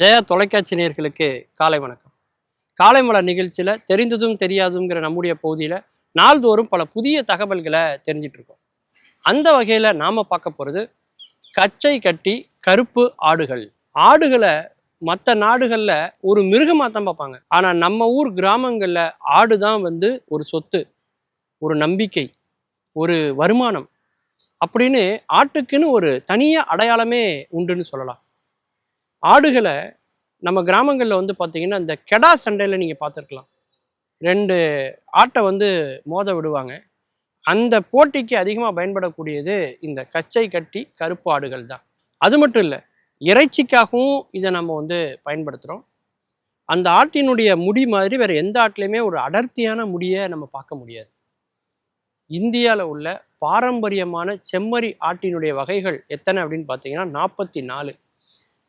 ஜெயா தொலைக்காட்சி நேயர்களுக்கு காலை வணக்கம். காலை மலர் நிகழ்ச்சியில் தெரிந்ததும் தெரியாதுங்கிற நம்முடைய பகுதியில் நாள்தோறும் பல புதிய தகவல்களை தெரிஞ்சிட்டு இருக்கோம். அந்த வகையில் நாம் பார்க்க போகிறது கச்சை கட்டி கருப்பு ஆடுகள். ஆடுகளை மற்ற நாடுகளில் ஒரு மிருகமாக தான் பார்ப்பாங்க. ஆனால் நம்ம ஊர் கிராமங்களில் ஆடு தான் ஒரு சொத்து, ஒரு நம்பிக்கை, ஒரு வருமானம் அப்படின்னு ஆட்டுக்குன்னு ஒரு தனியாக அடையாளமே உண்டுன்னு சொல்லலாம். ஆடுகளை நம்ம கிராமங்களில் பார்த்தீங்கன்னா இந்த கெடா சண்டையில் நீங்கள் பார்த்துருக்கலாம். 2 ஆட்டை மோத விடுவாங்க. அந்த போட்டிக்கு அதிகமாக பயன்படக்கூடியது இந்த கச்சை கட்டி கருப்பு ஆடுகள் தான். அது மட்டும் இல்லை, இறைச்சிக்காகவும் இதை நம்ம பயன்படுத்துகிறோம். அந்த ஆட்டினுடைய முடி மாதிரி வேறு எந்த ஆட்டிலையுமே ஒரு அடர்த்தியான முடியை நம்ம பார்க்க முடியாது. இந்தியாவில் உள்ள பாரம்பரியமான செம்மறி ஆட்டினுடைய வகைகள் எத்தனை அப்படின்னு பார்த்தீங்கன்னா 44.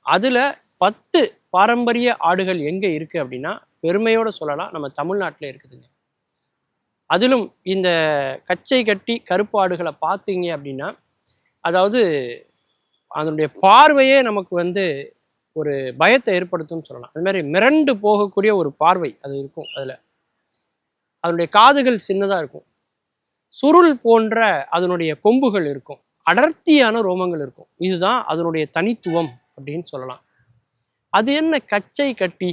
அதில் 10 பாரம்பரிய ஆடுகள் எங்கே இருக்குது அப்படின்னா பெருமையோடு சொல்லலாம், நம்ம தமிழ்நாட்டில் இருக்குதுங்க. அதிலும் இந்த கச்சை கட்டி கருப்பு ஆடுகளை பார்த்தீங்க அப்படின்னா, அதாவது அதனுடைய பார்வையே நமக்கு ஒரு பயத்தை ஏற்படுத்தும்னு சொல்லலாம். அது மாதிரி மிரண்டு போகக்கூடிய ஒரு பார்வை அது இருக்கும். அதனுடைய காதுகள் சின்னதாக இருக்கும், சுருள் போன்ற அதனுடைய கொம்புகள் இருக்கும், அடர்த்தியான ரோமங்கள் இருக்கும். இதுதான் அதனுடைய தனித்துவம் அப்படின்னு சொல்லலாம். அது என்ன கச்சை கட்டி?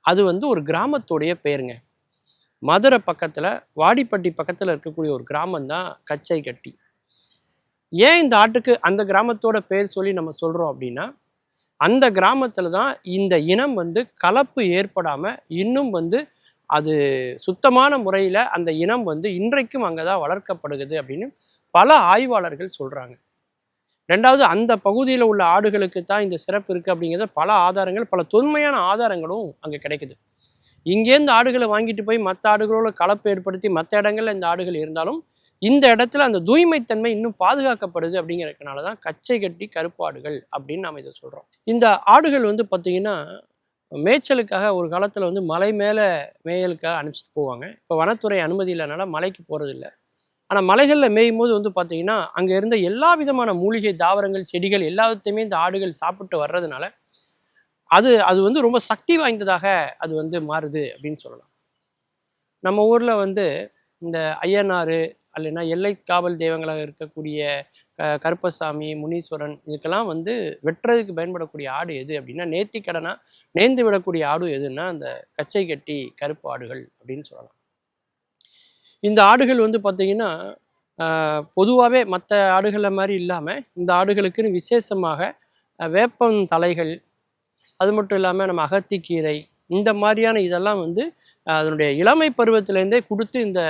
அது ஒரு கிராமத்துடைய பெயருங்க. மதுரை பக்கத்தில் வாடிப்பட்டி பக்கத்தில் இருக்கக்கூடிய ஒரு கிராமம் தான் கச்சை கட்டி. ஏன் இந்த ஆட்டுக்கு அந்த கிராமத்தோட பேர் சொல்லி நம்ம சொல்கிறோம் அப்படின்னா, அந்த கிராமத்தில் தான் இந்த இனம் கலப்பு ஏற்படாமல் இன்னும் அது சுத்தமான முறையில் அந்த இனம் இன்றைக்கும் அங்கே தான் வளர்க்கப்படுகிறது அப்படின்னு பல ஆய்வாளர்கள் சொல்கிறாங்க. ரெண்டாவது, அந்த பகுதியில் உள்ள ஆடுகளுக்கு தான் இந்த சிறப்பு இருக்குது அப்படிங்கிறத பல ஆதாரங்கள், பல தொன்மையான ஆதாரங்களும் அங்கே கிடைக்குது. இங்கேருந்து ஆடுகளை வாங்கிட்டு போய் மற்ற ஆடுகளோட கலப்பு ஏற்படுத்தி மற்ற இடங்கள்ல இந்த ஆடுகள் இருந்தாலும் இந்த இடத்துல அந்த தூய்மைத்தன்மை இன்னும் பாதுகாக்கப்படுது அப்படிங்கிறதுனால தான் கச்சை கட்டி கருப்பு ஆடுகள் அப்படின்னு நாம் இதை சொல்கிறோம். இந்த ஆடுகள் பார்த்தீங்கன்னா மேய்ச்சலுக்காக ஒரு காலத்தில் மலை மேலே மேயலுக்காக அனுப்பிச்சிட்டு போவாங்க. இப்போ வனத்துறை அனுமதி இல்லைனால மலைக்கு போகிறதில்ல. ஆனால் மலைகளில் மேயும் போது பார்த்தீங்கன்னா அங்கே இருந்த எல்லா விதமான மூலிகை தாவரங்கள் செடிகள் எல்லாத்தையுமே இந்த ஆடுகள் சாப்பிட்டு வர்றதுனால அது அது ரொம்ப சக்தி வாய்ந்ததாக அது மாறுது அப்படின்னு சொல்லலாம். நம்ம ஊரில் இந்த ஐயனாறு அல்லைன்னா எல்லை காவல் தெய்வங்களாக இருக்கக்கூடிய கருப்பசாமி, முனீஸ்வரன், இதுக்கெல்லாம் வெட்டுறதுக்கு பயன்படக்கூடிய ஆடு எது அப்படின்னா, நேர்த்திக்கடனா நேர்ந்து விடக்கூடிய ஆடு எதுன்னா அந்த கச்சை கட்டி கருப்பு ஆடுகள் அப்படின்னு சொல்லலாம். இந்த ஆடுகள் பார்த்தீங்கன்னா பொதுவாகவே மற்ற ஆடுகளை மாதிரி இல்லாமல் இந்த ஆடுகளுக்குன்னு விசேஷமாக வேப்பம் தலைகள், அது மட்டும் இல்லாமல் நம்ம அகத்திக்கீரை, இந்த மாதிரியான இதெல்லாம் அதனுடைய இளமை பருவத்திலேருந்தே கொடுத்து இந்த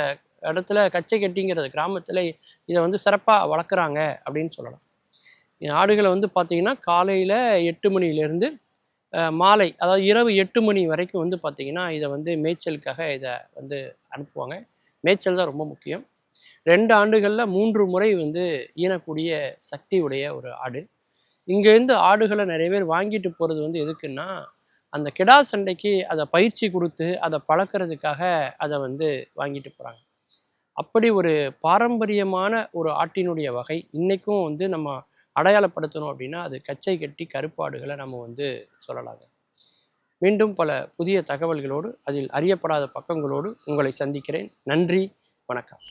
இடத்துல கச்சை கட்டிங்கிற கிராமத்தில் இதை சிறப்பாக வளர்க்குறாங்க அப்படின்னு சொல்லலாம். ஆடுகளை பார்த்தீங்கன்னா காலையில் 8 மணிலேருந்து மாலை, அதாவது இரவு 8 மணி வரைக்கும் பார்த்தீங்கன்னா இதை மேய்ச்சலுக்காக இதை அனுப்புவாங்க. மேய்ச்சல் தான் ரொம்ப முக்கியம். 2 ஆண்டுகளில் 3 முறை ஈனக்கூடிய சக்தி உடைய ஒரு ஆடு. இங்கேருந்து ஆடுகளை நிறைய பேர் வாங்கிட்டு போகிறது எதுக்குன்னா, அந்த கிடா சண்டைக்கு அதை பயிற்சி கொடுத்து அதை பழக்கிறதுக்காக அதை வாங்கிட்டு போகிறாங்க. அப்படி ஒரு பாரம்பரியமான ஒரு ஆட்டினுடைய வகை இன்றைக்கும் நம்ம அடையாளப்படுத்தணும் அப்படின்னா அது கச்சை கட்டி கருப்பு ஆடுகளை நம்ம சொல்லலாங்க. மீண்டும் பல புதிய தகவல்களோடு, அதில் அறியப்படாத பக்கங்களோடு உங்களை சந்திக்கிறேன். நன்றி, வணக்கம்.